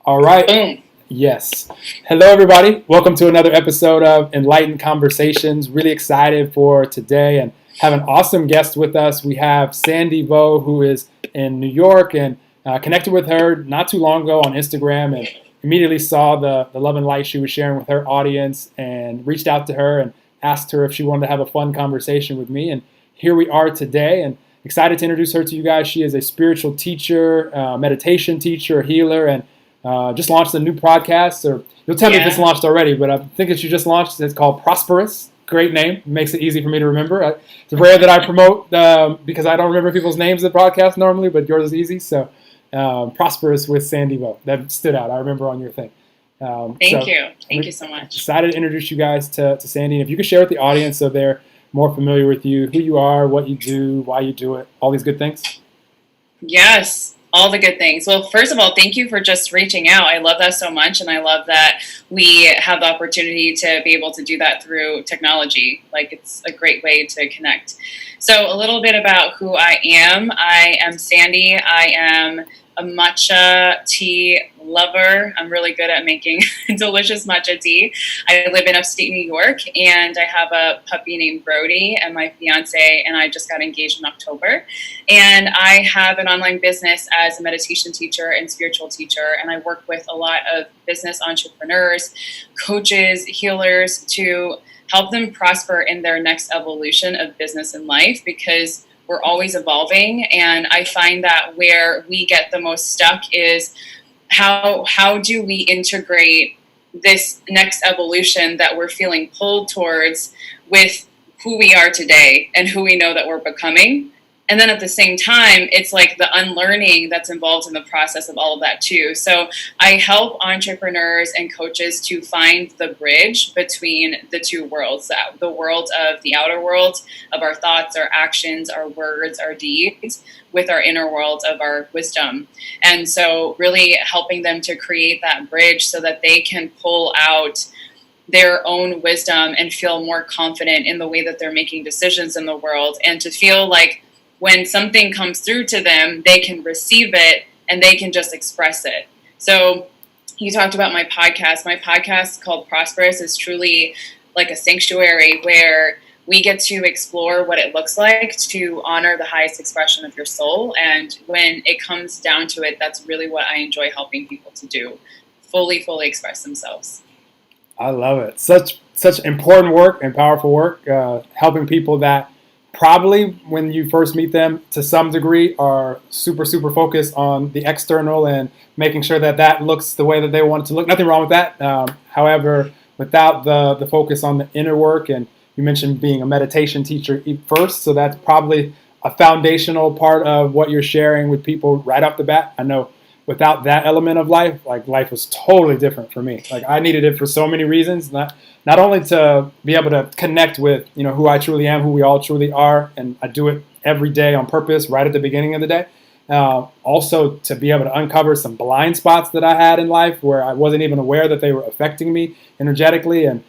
All right. Boom. Yes. Hello, everybody. Welcome to another episode of Enlightened Conversations. Really excited for today and have an awesome guest with us. We have Sandy Vo, who is in New York, and connected with her not too long ago on Instagram and immediately saw the love and light she was sharing with her audience and reached out to her and asked her if she wanted to have a fun conversation with me. And here we are today, and excited to introduce her to you guys. She is a spiritual teacher, meditation teacher, healer, and just launched a new podcast, or you'll tell me if it's launched already, but I think it should just launched. It's called Prosperous. Great name. Makes it easy for me to remember. It's rare that I promote because I don't remember people's names of the podcast normally, but yours is easy. So Prosperous with Sandy Vo. That stood out. I remember on your thing. Thank you. Thank you so much. Excited to introduce you guys to Sandy. And if you could share with the audience so they're more familiar with you, who you are, what you do, why you do it, all these good things. Yes. All the good things. Well, first of all, thank you for just reaching out. I love that so much. And I love that we have the opportunity to be able to do that through technology. Like, it's a great way to connect. So a little bit about who I am. I am Sandy. I am a matcha tea lover. I'm really good at making delicious matcha tea. I live in upstate New York, and I have a puppy named Brody, and my fiance and I just got engaged in October. And I have an online business as a meditation teacher and spiritual teacher, and I work with a lot of business entrepreneurs, coaches, healers to help them prosper in their next evolution of business and life, because we're always evolving. And I find that where we get the most stuck is how do we integrate this next evolution that we're feeling pulled towards with who we are today and who we know that we're becoming. And then at the same time, it's like the unlearning that's involved in the process of all of that too. So I help entrepreneurs and coaches to find the bridge between the two worlds, the world of the outer world of our thoughts, our actions, our words, our deeds, with our inner world of our wisdom. And so really helping them to create that bridge so that they can pull out their own wisdom and feel more confident in the way that they're making decisions in the world, and to feel like when something comes through to them, they can receive it and they can just express it. So you talked about my podcast. My podcast called Prosperous is truly like a sanctuary where we get to explore what it looks like to honor the highest expression of your soul. And when it comes down to it, that's really what I enjoy helping people to do, fully express themselves. I love it. Such important work and powerful work, helping people that probably when you first meet them to some degree are super focused on the external and making sure that looks the way that they want it to look. Nothing wrong with that. However, without the focus on the inner work, and you mentioned being a meditation teacher first, so that's probably a foundational part of what you're sharing with people right off the bat. I know without that element of life, like, life was totally different for me. Like, I needed it for so many reasons, not only to be able to connect with, who I truly am, who we all truly are, and I do it every day on purpose right at the beginning of the day. Also to be able to uncover some blind spots that I had in life where I wasn't even aware that they were affecting me energetically, and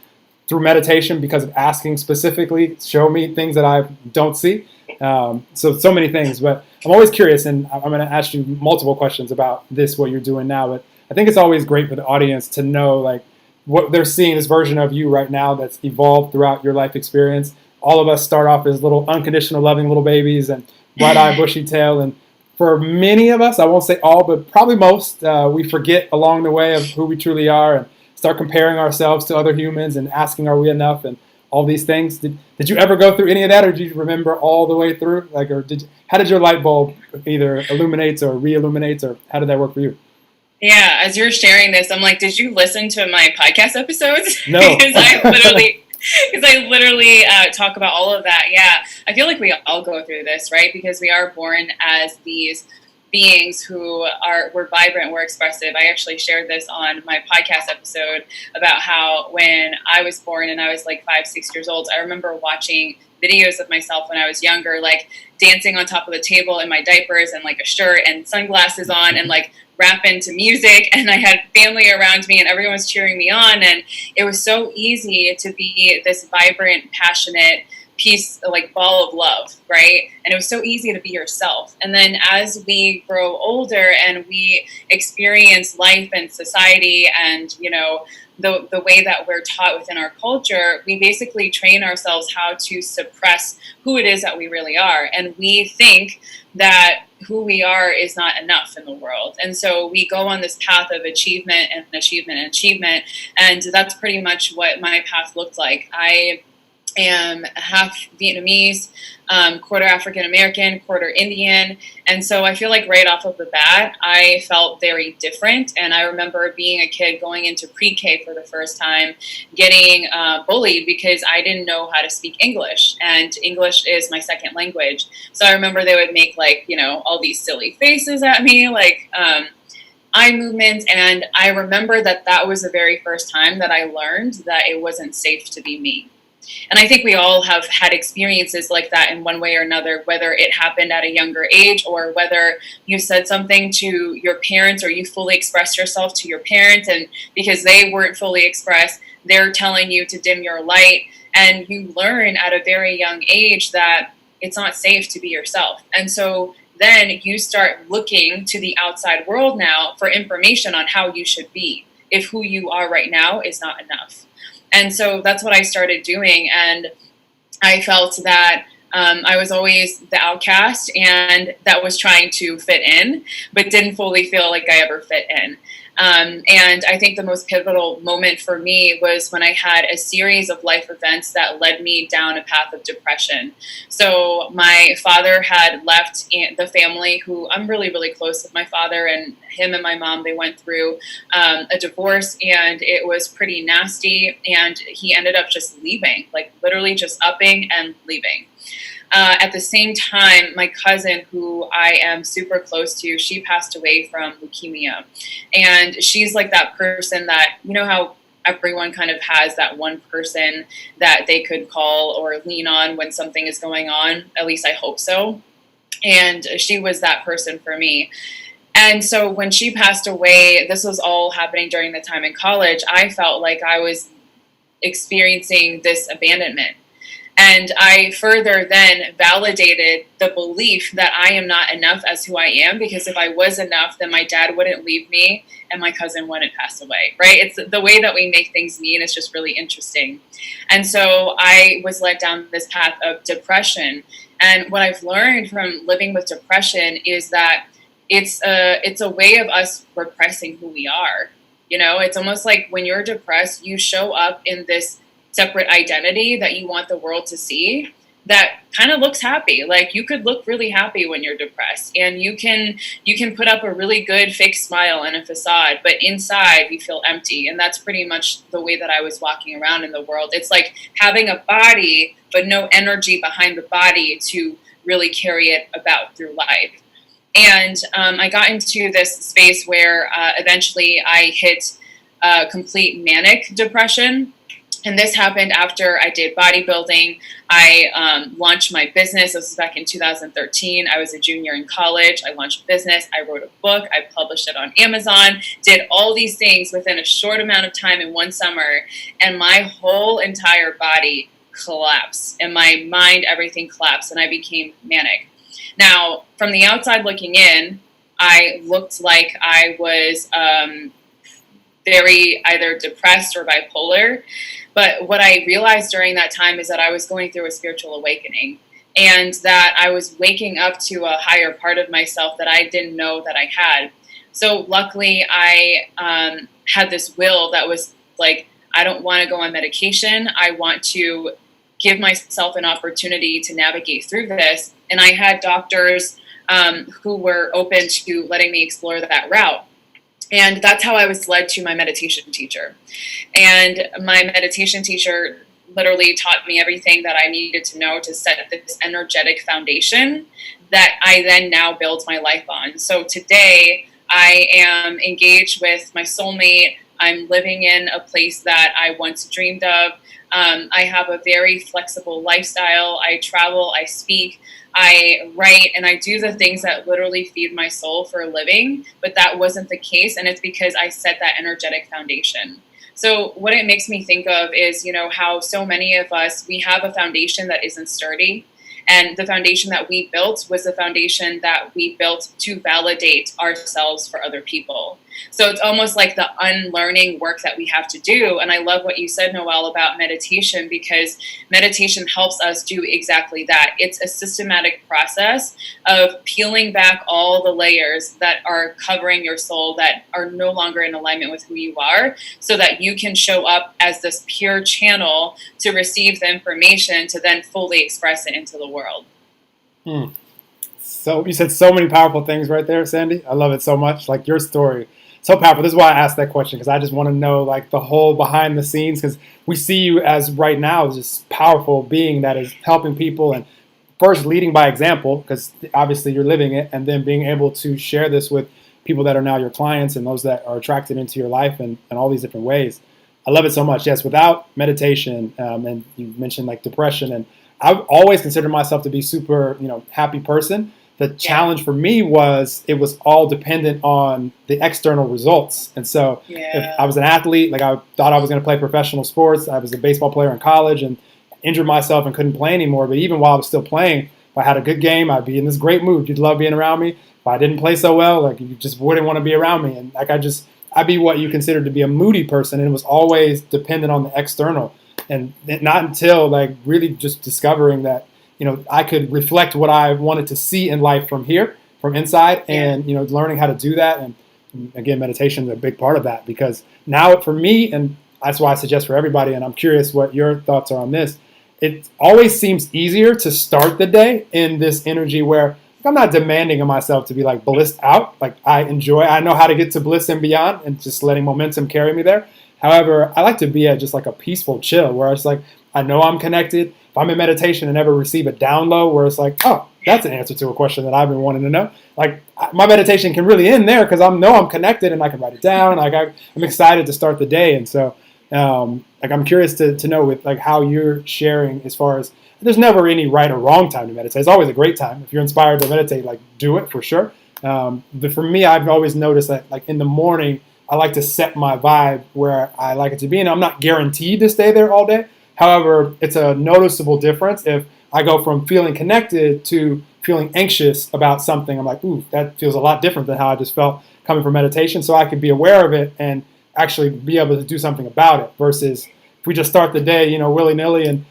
through meditation, because of asking specifically, show me things that I don't see. So many things, but I'm always curious, and I'm going to ask you multiple questions about what you're doing now. But I think it's always great for the audience to know, like, what they're seeing, this version of you right now that's evolved throughout your life experience. All of us start off as little unconditional loving little babies and bright-eyed bushy tail, and for many of us, I won't say all, but probably most, we forget along the way of who we truly are and start comparing ourselves to other humans and asking, are we enough, and all these things. Did you ever go through any of that, or did you remember all the way through? Like, or how did your light bulb either illuminate or re-illuminate, or how did that work for you? Yeah, as you're sharing this, I'm like, did you listen to my podcast episodes? No. Because I literally talk about all of that. Yeah, I feel like we all go through this, right? Because we are born as these beings who we're vibrant, we're expressive. I actually shared this on my podcast episode about how when I was born and I was like 5-6 years old, I remember watching videos of myself when I was younger, like dancing on top of the table in my diapers and like a shirt and sunglasses on and like rapping to music, and I had family around me and everyone was cheering me on, and it was so easy to be this vibrant, passionate piece, like ball of love, right? And it was so easy to be yourself. And then as we grow older and we experience life and society and, the way that we're taught within our culture, we basically train ourselves how to suppress who it is that we really are. And we think that who we are is not enough in the world. And so we go on this path of achievement and achievement and achievement. And that's pretty much what my path looked like. I am half Vietnamese, quarter African American, quarter Indian. And so I feel like right off of the bat, I felt very different. And I remember being a kid going into pre-K for the first time, getting bullied because I didn't know how to speak English. And English is my second language. So I remember they would make all these silly faces at me, like eye movements. And I remember that was the very first time that I learned that it wasn't safe to be me. And I think we all have had experiences like that in one way or another, whether it happened at a younger age or whether you said something to your parents or you fully expressed yourself to your parents, and because they weren't fully expressed, they're telling you to dim your light. And you learn at a very young age that it's not safe to be yourself. And so then you start looking to the outside world now for information on how you should be, if who you are right now is not enough. And so that's what I started doing. And I felt that I was always the outcast and that was trying to fit in, but didn't fully feel like I ever fit in. And I think the most pivotal moment for me was when I had a series of life events that led me down a path of depression. So my father had left the family, who I'm really, really close with my father, and him and my mom, they went through a divorce, and it was pretty nasty. And he ended up just leaving, like literally just upping and leaving. At the same time, my cousin, who I am super close to, she passed away from leukemia. And she's like that person that, how everyone kind of has that one person that they could call or lean on when something is going on. At least I hope so. And she was that person for me. And so when she passed away, this was all happening during the time in college, I felt like I was experiencing this abandonment. And I further then validated the belief that I am not enough as who I am, because if I was enough, then my dad wouldn't leave me and my cousin wouldn't pass away, right? It's the way that we make things mean is just really interesting. And so I was led down this path of depression. And what I've learned from living with depression is that it's a way of us repressing who we are. It's almost like when you're depressed, you show up in this separate identity that you want the world to see that kind of looks happy. Like you could look really happy when you're depressed, and you can put up a really good fake smile and a facade, but inside you feel empty. And that's pretty much the way that I was walking around in the world. It's like having a body but no energy behind the body to really carry it about through life. And I got into this space where eventually I hit complete manic depression. And this happened after I did bodybuilding. I launched my business. This was back in 2013. I was a junior in college. I launched a business. I wrote a book. I published it on Amazon. Did all these things within a short amount of time in one summer. And my whole entire body collapsed. And my mind, everything collapsed. And I became manic. Now, from the outside looking in, I looked like I was very either depressed or bipolar. But what I realized during that time is that I was going through a spiritual awakening, and that I was waking up to a higher part of myself that I didn't know that I had. So luckily, I had this will that was like, I don't want to go on medication. I want to give myself an opportunity to navigate through this. And I had doctors who were open to letting me explore that route. And that's how I was led to my meditation teacher. And my meditation teacher literally taught me everything that I needed to know to set this energetic foundation that I then now build my life on. So today I am engaged with my soulmate. I'm living in a place that I once dreamed of. I have a very flexible lifestyle. I travel, I speak, I write, and I do the things that literally feed my soul for a living. But that wasn't the case. And it's because I set that energetic foundation. So what it makes me think of is, how so many of us, we have a foundation that isn't sturdy. And the foundation that we built was the foundation that we built to validate ourselves for other people. So it's almost like the unlearning work that we have to do. And I love what you said, Noelle, about meditation, because meditation helps us do exactly that. It's a systematic process of peeling back all the layers that are covering your soul that are no longer in alignment with who you are, so that you can show up as this pure channel to receive the information to then fully express it into the world. Hmm. So you said so many powerful things right there, Sandy. I love it so much. Like your story, so powerful. This is why I asked that question, because I just want to know like the whole behind the scenes. Because we see you as right now this powerful being that is helping people and first leading by example, because obviously you're living it, and then being able to share this with people that are now your clients and those that are attracted into your life and all these different ways. I love it so much. Yes, without meditation, and you mentioned like depression, and I've always considered myself to be super, happy person. The challenge for me was it was all dependent on the external results. And so if I was an athlete, like I thought I was going to play professional sports. I was a baseball player in college and injured myself and couldn't play anymore. But even while I was still playing, if I had a good game, I'd be in this great mood. You'd love being around me. If I didn't play so well, like you just wouldn't want to be around me. And like I'd be what you consider to be a moody person. And it was always dependent on the external. And not until like really just discovering that, I could reflect what I wanted to see in life from here, from inside, and, learning how to do that. And again, meditation is a big part of that, because now for me, and that's why I suggest for everybody, and I'm curious what your thoughts are on this, it always seems easier to start the day in this energy where I'm not demanding of myself to be like blissed out. Like I know how to get to bliss and beyond and just letting momentum carry me there. However, I like to be at just like a peaceful chill where it's like, I know I'm connected. If I'm in meditation and ever receive a download where it's like, oh, that's an answer to a question that I've been wanting to know. Like my meditation can really end there because I know I'm connected and I can write it down. Like I'm excited to start the day. And so like I'm curious to know with like how you're sharing as far as there's never any right or wrong time to meditate. It's always a great time. If you're inspired to meditate, like do it for sure. But for me, I've always noticed that like in the morning, I like to set my vibe where I like it to be. And I'm not guaranteed to stay there all day. However, it's a noticeable difference if I go from feeling connected to feeling anxious about something. I'm like, ooh, that feels a lot different than how I just felt coming from meditation. So I could be aware of it and actually be able to do something about it versus if we just start the day, willy-nilly and,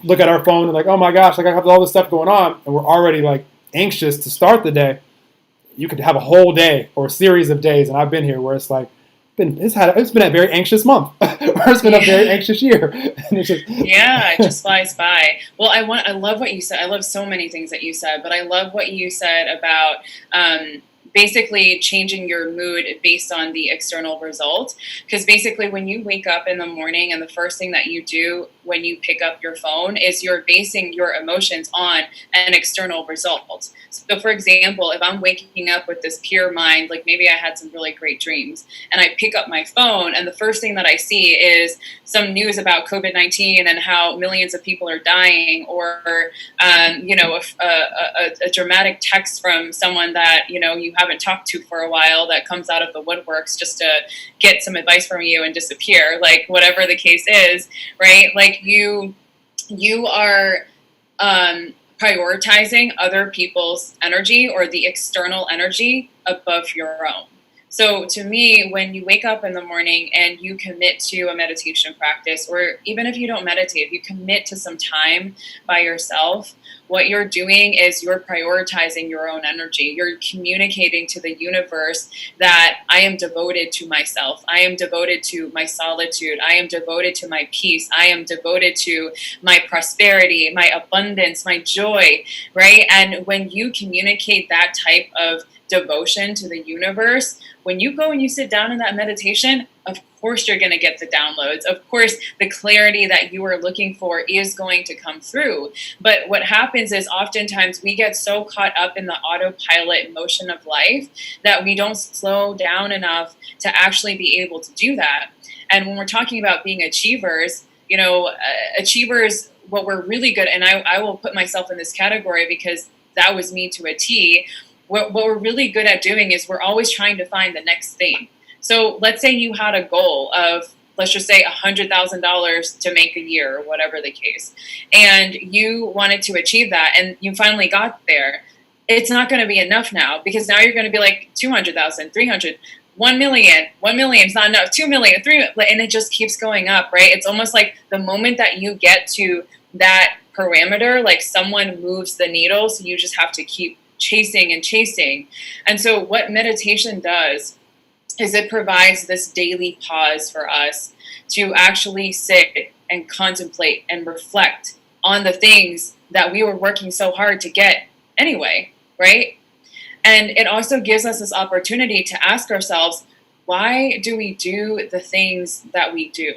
look at our phone and like, oh my gosh, like I have all this stuff going on and we're already like anxious to start the day. You could have a whole day or a series of days, and I've been here where it's like, it's been a very anxious month, or it's been a very anxious year. And it's just it just flies by. Well, I love what you said. I love so many things that you said, but I love what you said about basically changing your mood based on the external result. Because basically when you wake up in the morning and the first thing that you do when you pick up your phone is you're basing your emotions on an external result. So for example, if I'm waking up with this pure mind, like maybe I had some really great dreams and I pick up my phone and the first thing that I see is some news about COVID-19 and how millions of people are dying, or a dramatic text from someone that you haven't talked to for a while that comes out of the woodworks just to get some advice from you and disappear, like whatever the case is, right? Like you are prioritizing other people's energy or the external energy above your own. So to me, when you wake up in the morning and you commit to a meditation practice, or even if you don't meditate, if you commit to some time by yourself, what you're doing is you're prioritizing your own energy. You're communicating to the universe that I am devoted to myself. I am devoted to my solitude. I am devoted to my peace. I am devoted to my prosperity, my abundance, my joy, right? And when you communicate that type of devotion to the universe, when you go and you sit down in that meditation, of course you're going to get the downloads. Of course, the clarity that you are looking for is going to come through. But what happens is oftentimes we get so caught up in the autopilot motion of life that we don't slow down enough to actually be able to do that. And when we're talking about being achievers, achievers, what we're really good, and I will put myself in this category because that was me to a T. What we're really good at doing is we're always trying to find the next thing. So let's say you had a goal of let's just say $100,000 to make a year, or whatever the case, and you wanted to achieve that and you finally got there, it's not going to be enough now, because now you're going to be like 200,000, 300, 1 million. 1 million is not enough. 2 million, 3 million, and it just keeps going up, right? It's almost like the moment that you get to that parameter, like someone moves the needle, so you just have to keep chasing and chasing. And so what meditation does is it provides this daily pause for us to actually sit and contemplate and reflect on the things that we were working so hard to get anyway, right? And it also gives us this opportunity to ask ourselves, why do we do the things that we do?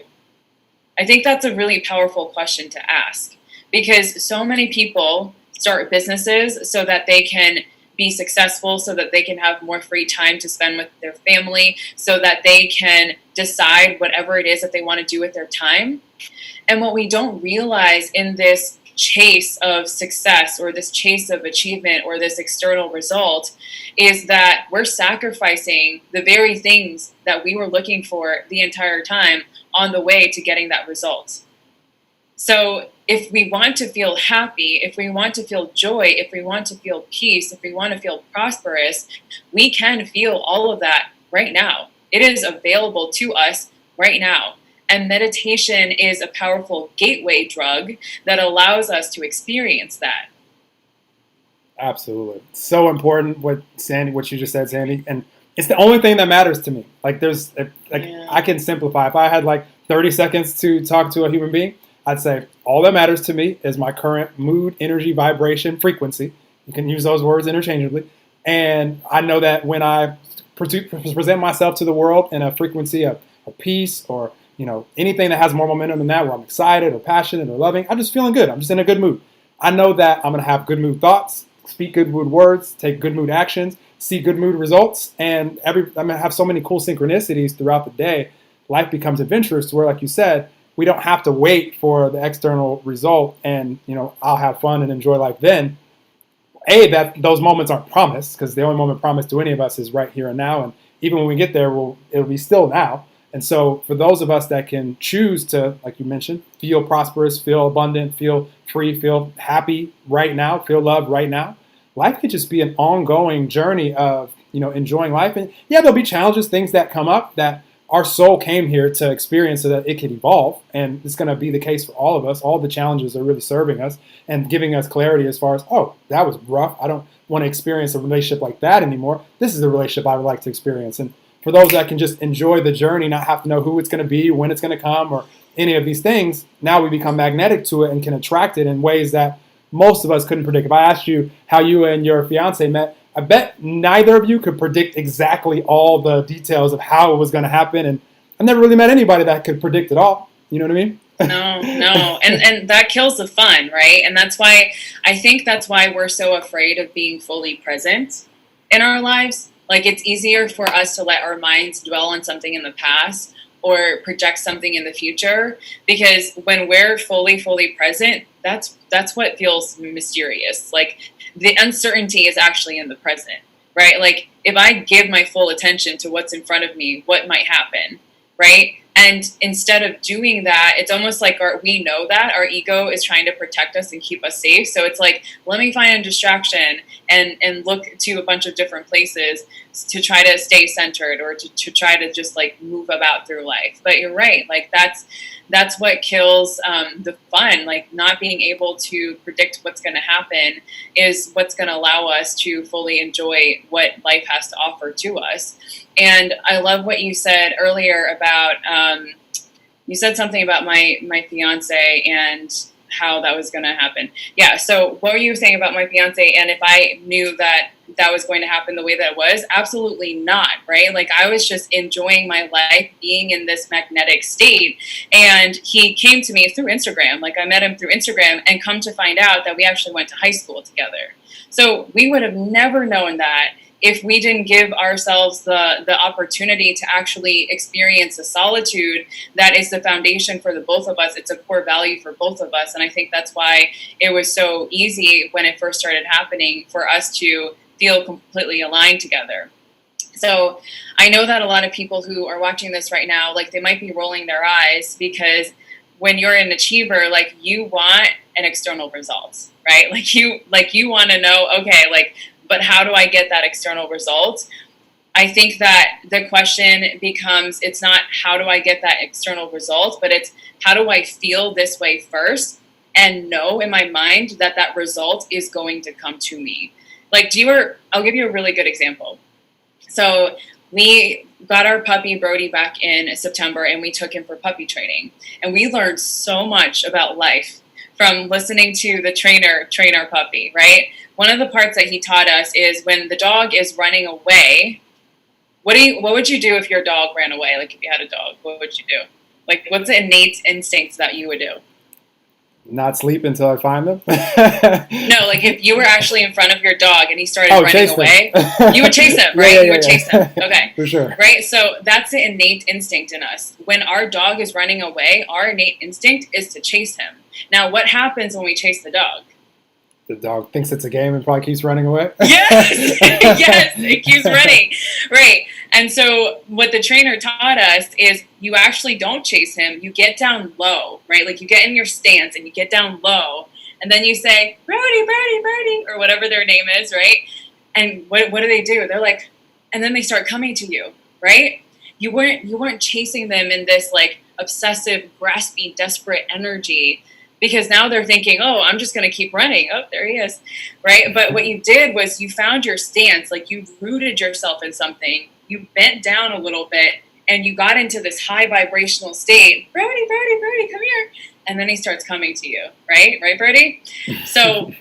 I think that's a really powerful question to ask, because so many people start businesses so that they can be successful, so that they can have more free time to spend with their family, so that they can decide whatever it is that they want to do with their time. And what we don't realize in this chase of success, or this chase of achievement, or this external result, is that we're sacrificing the very things that we were looking for the entire time on the way to getting that result. So if we want to feel happy, if we want to feel joy, if we want to feel peace, if we want to feel prosperous, we can feel all of that right now. It is available to us right now. And meditation is a powerful gateway drug that allows us to experience that. Absolutely. So important what you just said, Sandy. And it's the only thing that matters to me. Like I can simplify. If I had like 30 seconds to talk to a human being, I'd say all that matters to me is my current mood, energy, vibration, frequency. You can use those words interchangeably. And I know that when I present myself to the world in a frequency of peace, or anything that has more momentum than that, where I'm excited or passionate or loving, I'm just feeling good. I'm just in a good mood. I know that I'm going to have good mood thoughts, speak good mood words, take good mood actions, see good mood results, and I'm going to have so many cool synchronicities throughout the day. Life becomes adventurous to where, like you said, we don't have to wait for the external result, and I'll have fun and enjoy life then. That those moments aren't promised, because the only moment promised to any of us is right here and now, and even when we get there, it'll be still now. And so for those of us that can choose to, like you mentioned, feel prosperous, feel abundant, feel free, feel happy right now, feel loved right now, life could just be an ongoing journey of, enjoying life. And yeah, there'll be challenges, things that come up that our soul came here to experience so that it could evolve. And it's going to be the case for all of us. All the challenges are really serving us and giving us clarity as far as, oh, that was rough. I don't want to experience a relationship like that anymore. This is the relationship I would like to experience. And for those that can just enjoy the journey, not have to know who it's going to be, when it's going to come, or any of these things, now we become magnetic to it and can attract it in ways that most of us couldn't predict. If I asked you how you and your fiance met, I bet neither of you could predict exactly all the details of how it was going to happen. And I've never really met anybody that could predict it all. You know what I mean? No. And that kills the fun, right? And I think that's why we're so afraid of being fully present in our lives. Like, it's easier for us to let our minds dwell on something in the past or project something in the future, because when we're fully present, that's what feels mysterious. Like, the uncertainty is actually in the present, right? Like, if I give my full attention to what's in front of me, what might happen, right? And instead of doing that, it's almost like we know that our ego is trying to protect us and keep us safe. So it's like, let me find a distraction and look to a bunch of different places to try to stay centered, or to try to just like move about through life. But you're right. Like, that's what kills the fun. Like, not being able to predict what's going to happen is what's going to allow us to fully enjoy what life has to offer to us. And I love what you said earlier about, you said something about my fiance and how that was going to happen. Yeah. So what were you saying about my fiance? And if I knew that was going to happen the way that it was? Absolutely not. Right. Like, I was just enjoying my life, being in this magnetic state. And he came to me through Instagram. Like, I met him through Instagram, and come to find out that we actually went to high school together. So we would have never known that if we didn't give ourselves the opportunity to actually experience the solitude that is the foundation for the both of us. It's a core value for both of us. And I think that's why it was so easy when it first started happening for us to feel completely aligned together. So I know that a lot of people who are watching this right now, like they might be rolling their eyes because when you're an achiever, like you want an external result, right? Like you want to know, okay, like, but how do I get that external result? I think that the question becomes, it's not how do I get that external result, but it's how do I feel this way first and know in my mind that that result is going to come to me. Like, I'll give you a really good example. So we got our puppy Brody back in September and we took him for puppy training. And we learned so much about life from listening to the trainer train our puppy, right? One of the parts that he taught us is when the dog is running away, what would you do if your dog ran away? Like if you had a dog, what would you do? Like what's the innate instincts that you would do? Not sleep until I find them. No, like if you were actually in front of your dog and he started running away, you would chase him, right? You would chase him. Okay. For sure. Right? So that's the innate instinct in us. When our dog is running away, our innate instinct is to chase him. Now, what happens when we chase the dog? The dog thinks it's a game and probably keeps running away. Yes, yes, it keeps running. Right. And so what the trainer taught us is you actually don't chase him. You get down low, right? Like you get in your stance and you get down low. And then you say, Brody, Brody, Brody, or whatever their name is, right? And what do? They're like, and then they start coming to you, right? You weren't chasing them in this like obsessive, grasping, desperate energy. Because now they're thinking, oh, I'm just going to keep running. Oh, there he is, right? But what you did was you found your stance, like you rooted yourself in something. You bent down a little bit, and you got into this high vibrational state. Brody, Brody, Brody, come here. And then he starts coming to you, right? Right, Brody? So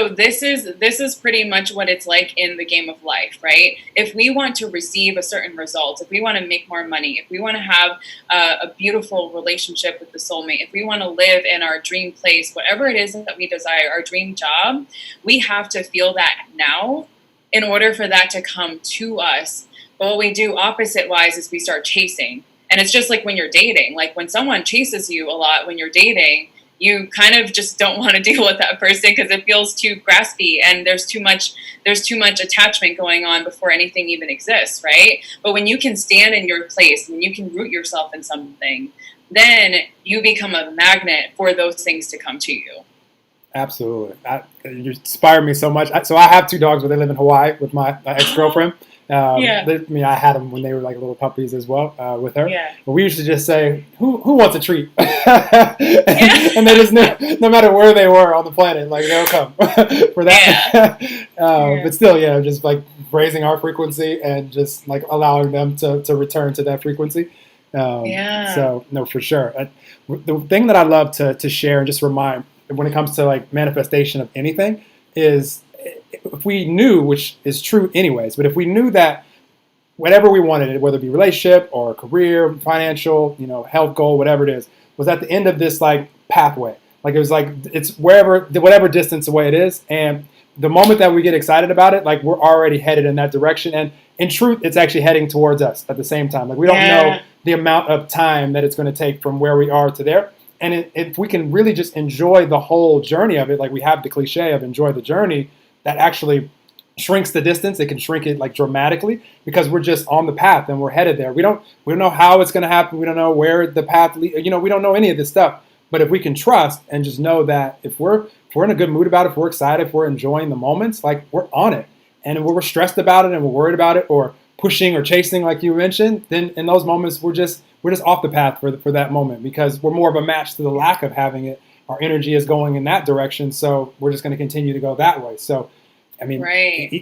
this is pretty much what it's like in the game of life, right? If we want to receive a certain result, if we want to make more money, if we want to have a beautiful relationship with the soulmate, if we want to live in our dream place, whatever it is that we desire, our dream job, we have to feel that now in order for that to come to us. But what we do opposite wise is we start chasing. And it's just like when you're dating, like when someone chases you a lot when you're dating, you kind of just don't want to deal with that person because it feels too graspy and there's too much attachment going on before anything even exists, right? But when you can stand in your place and you can root yourself in something, then you become a magnet for those things to come to you. Absolutely. You inspired me so much. So I have two dogs, but they live in Hawaii with my ex-girlfriend. I had them when they were like little puppies as well with her. Yeah. But we used to just say, who wants a treat? And they just knew, no matter where they were on the planet, like they'll come for that. But still, just like raising our frequency and just like allowing them to return to that frequency. So no, for sure. The thing that I love to share and just remind when it comes to like manifestation of anything is, if we knew, which is true anyways, but if we knew that whatever we wanted, whether it be relationship or career, financial, health goal, whatever it is, was at the end of this like pathway. Like it was like it's whatever distance away it is, and the moment that we get excited about it, like we're already headed in that direction. And in truth, it's actually heading towards us at the same time. Like we don't know the amount of time that it's going to take from where we are to there. And if we can really just enjoy the whole journey of it, like we have the cliche of enjoy the journey, that actually shrinks the distance. It can shrink it like dramatically because we're just on the path and we're headed there. We don't know how it's going to happen. We don't know where the path leads. We don't know any of this stuff. But if we can trust and just know that if we're in a good mood about it, if we're excited, if we're enjoying the moments, like we're on it. And if we're stressed about it and we're worried about it or pushing or chasing, like you mentioned, then in those moments we're just off the path for that moment because we're more of a match to the lack of having it. Our energy is going in that direction, so we're just going to continue to go that way. So, I mean,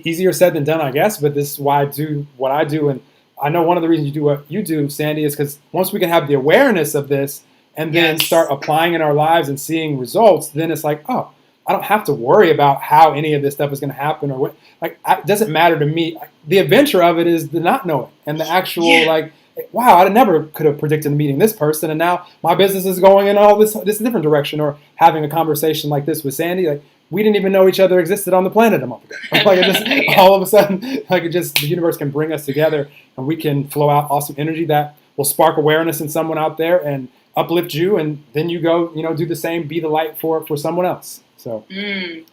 easier said than done, I guess, but this is why I do what I do. And I know one of the reasons you do what you do, Sandy, is because once we can have the awareness of this and then start applying in our lives and seeing results, then it's like, oh, I don't have to worry about how any of this stuff is going to happen or what. Like, it doesn't matter to me. The adventure of it is the not knowing and the actual wow, I never could have predicted meeting this person, and now my business is going in all this different direction. Or having a conversation like this with Sandy, like we didn't even know each other existed on the planet a month ago. Like it just all of a sudden, like the universe can bring us together, and we can flow out awesome energy that will spark awareness in someone out there and uplift you, and then you go, do the same, be the light for someone else. So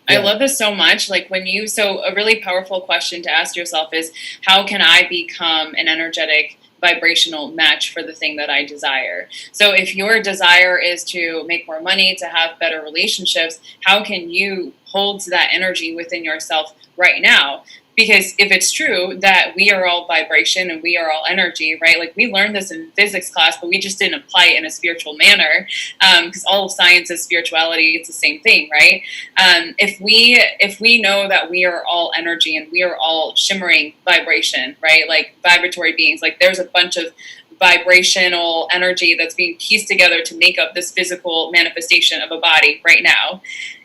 I love this so much. Like so a really powerful question to ask yourself is, how can I become an energetic vibrational match for the thing that I desire? So if your desire is to make more money, to have better relationships, how can you hold that energy within yourself right now? Because if it's true that we are all vibration and we are all energy, right? Like we learned this in physics class, but we just didn't apply it in a spiritual manner, because all of science is spirituality. It's the same thing, right? If we know that we are all energy and we are all shimmering vibration, right? Like vibratory beings, like there's a bunch of vibrational energy that's being pieced together to make up this physical manifestation of a body right now.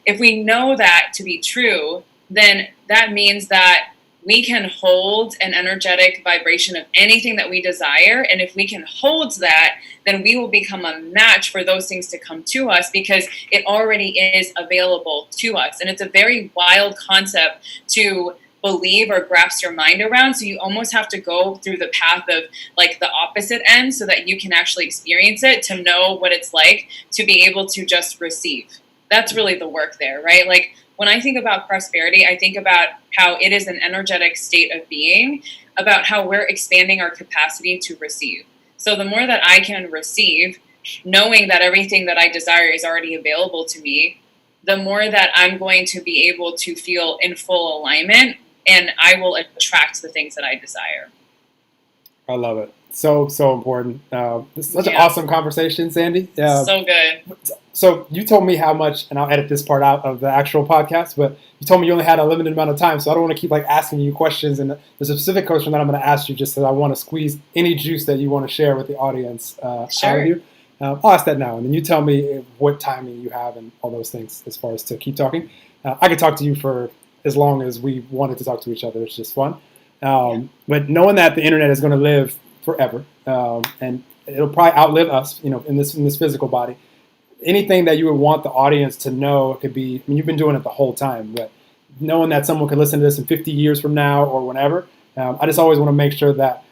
If we know that to be true, then that means that we can hold an energetic vibration of anything that we desire. And if we can hold that, then we will become a match for those things to come to us, because it already is available to us. And it's a very wild concept to believe or grasp your mind around. So you almost have to go through the path of like the opposite end so that you can actually experience it, to know what it's like to be able to just receive. That's really the work there, right? Like when I think about prosperity, I think about how it is an energetic state of being, about how we're expanding our capacity to receive. So the more that I can receive, knowing that everything that I desire is already available to me, the more that I'm going to be able to feel in full alignment, and I will attract the things that I desire. I love it. So important. This is such an awesome conversation, Sandy. So good. So you told me how much, and I'll edit this part out of the actual podcast, but you told me you only had a limited amount of time, so I don't want to keep like asking you questions. And there's a specific question that I'm going to ask you, just that I want to squeeze any juice that you want to share with the audience out of you. I'll ask that now, and then you tell me what timing you have and all those things as far as to keep talking. I could talk to you for as long as we wanted to talk to each other. It's just fun. But knowing that the internet is going to live forever, and it'll probably outlive us, in this physical body. Anything that you would want the audience to know, it could be, I mean, you've been doing it the whole time, but knowing that someone could listen to this in 50 years from now or whenever, I just always want to make sure that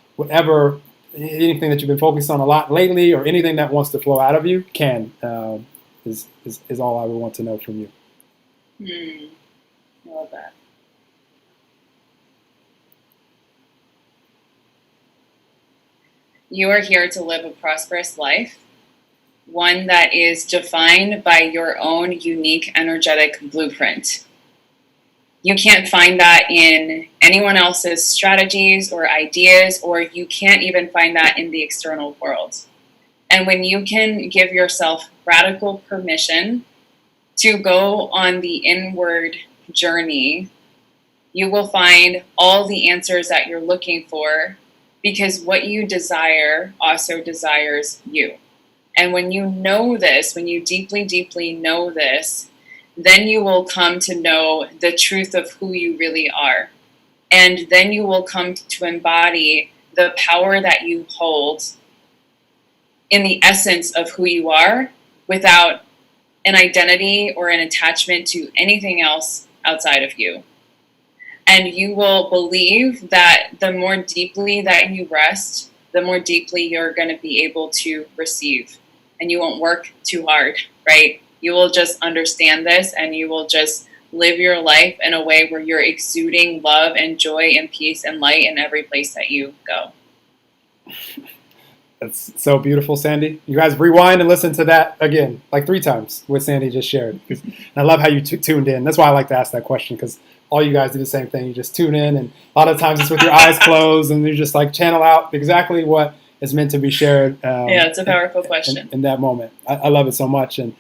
anything that you've been focused on a lot lately, or anything that wants to flow out of you is all I would want to know from you. I love that. You are here to live a prosperous life, one that is defined by your own unique energetic blueprint. You can't find that in anyone else's strategies or ideas, or you can't even find that in the external world. And when you can give yourself radical permission to go on the inward journey, you will find all the answers that you're looking for, because what you desire also desires you. And when you know this, when you deeply, deeply know this, then you will come to know the truth of who you really are. And then you will come to embody the power that you hold in the essence of who you are, without an identity or an attachment to anything else outside of you. And you will believe that the more deeply that you rest, the more deeply you're going to be able to receive. And you won't work too hard, right? You will just understand this, and you will just live your life in a way where you're exuding love and joy and peace and light in every place that you go. That's so beautiful, Sandy. You guys rewind and listen to that again, like 3 times, what Sandy just shared. And I love how you tuned in. That's why I like to ask that question, because all you guys do the same thing. You just tune in, and a lot of times it's with your eyes closed, and you just like channel out exactly what is meant to be shared. It's a powerful question. In that moment. I love it so much. And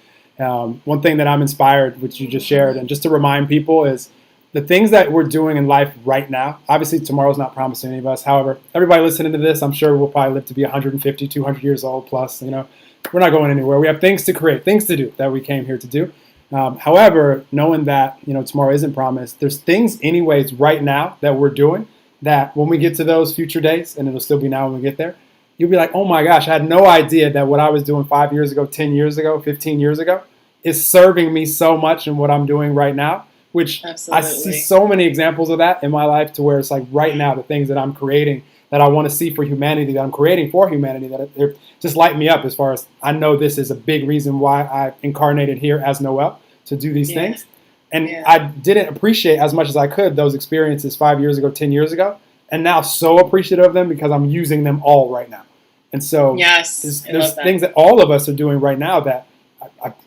one thing that I'm inspired, which you just shared, and just to remind people, is the things that we're doing in life right now. Obviously, tomorrow's not promised to any of us. However, everybody listening to this, I'm sure we'll probably live to be 150, 200 years old plus. We're not going anywhere. We have things to create, things to do that we came here to do. However, knowing that tomorrow isn't promised, there's things anyways right now that we're doing that when we get to those future days, and it'll still be now when we get there, you'll be like, oh my gosh, I had no idea that what I was doing 5 years ago, 10 years ago, 15 years ago is serving me so much in what I'm doing right now, which Absolutely. I see so many examples of that in my life, to where it's like right now, the things that I'm creating that I want to see for humanity, that I'm creating for humanity, that they're just light me up, as far as I know this is a big reason why I incarnated here as Noel, to do these things. And Yeah. I didn't appreciate as much as I could those experiences 5 years ago, 10 years ago. And now so appreciative of them because I'm using them all right now. And so Yes, I there's love that. things that all of us are doing right now that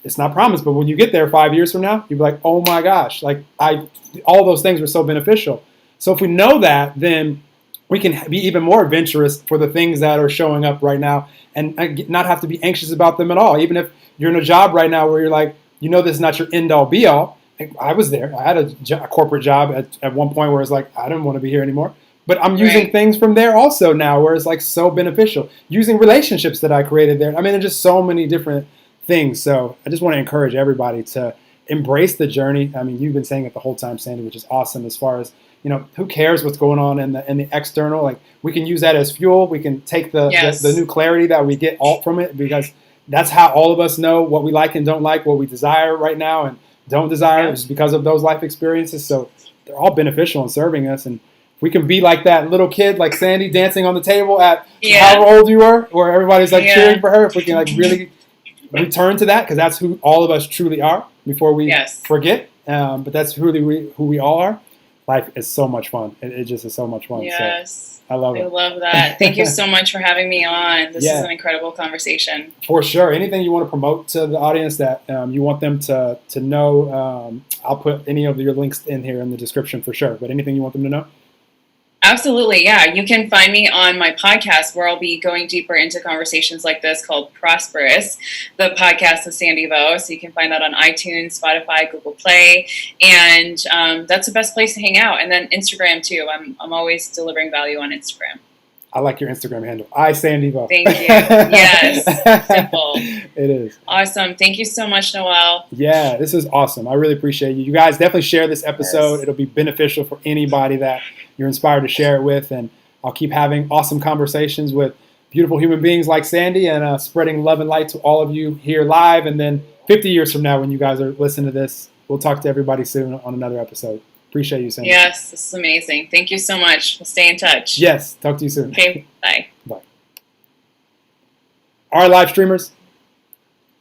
it's not promised, but when you get there 5 years from now, you'll be like, oh my gosh, like all those things were so beneficial. So if we know that, then we can be even more adventurous for the things that are showing up right now and not have to be anxious about them at all. Even if you're in a job right now where you're like, this is not your end all be all. I was there. I had a corporate job at one point where it's like, I didn't want to be here anymore. But I'm using things from there also now where it's like so beneficial. Using relationships that I created there. I mean, there's just so many different things. So I just want to encourage everybody to embrace the journey. I mean, you've been saying it the whole time, Sandy, which is awesome as far as, who cares what's going on in the external? Like we can use that as fuel. We can take the new clarity that we get all from it because that's how all of us know what we like and don't like, what we desire right now and don't desire is because of those life experiences. So they're all beneficial in serving us. And we can be like that little kid, like Sandy, dancing on the table at however old you were, where everybody's like cheering for her. If we can like really return to that, because that's who all of us truly are before we forget. But that's who we all are. Life is so much fun. It just is so much fun. Yes. So I love it. I love that. Thank you so much for having me on. This is an incredible conversation. For sure. Anything you want to promote to the audience that you want them to know, I'll put any of your links in here in the description for sure. But anything you want them to know? Absolutely, yeah. You can find me on my podcast where I'll be going deeper into conversations like this called Prosperous, the podcast of Sandy Vo. So you can find that on iTunes, Spotify, Google Play, and that's the best place to hang out. And then Instagram too. I'm always delivering value on Instagram. I like your Instagram handle. iSandyVo. Thank you. Yes. Simple. It is. Awesome. Thank you so much, Noel. Yeah, this is awesome. I really appreciate you. You guys definitely share this episode. It'll be beneficial for anybody that you're inspired to share it with. And I'll keep having awesome conversations with beautiful human beings like Sandy and spreading love and light to all of you here live. And then 50 years from now, when you guys are listening to this, we'll talk to everybody soon on another episode. Appreciate you, Sandy. Yes, this is amazing. Thank you so much. We'll stay in touch. Yes, talk to you soon. Okay, bye. Bye. All right, live streamers.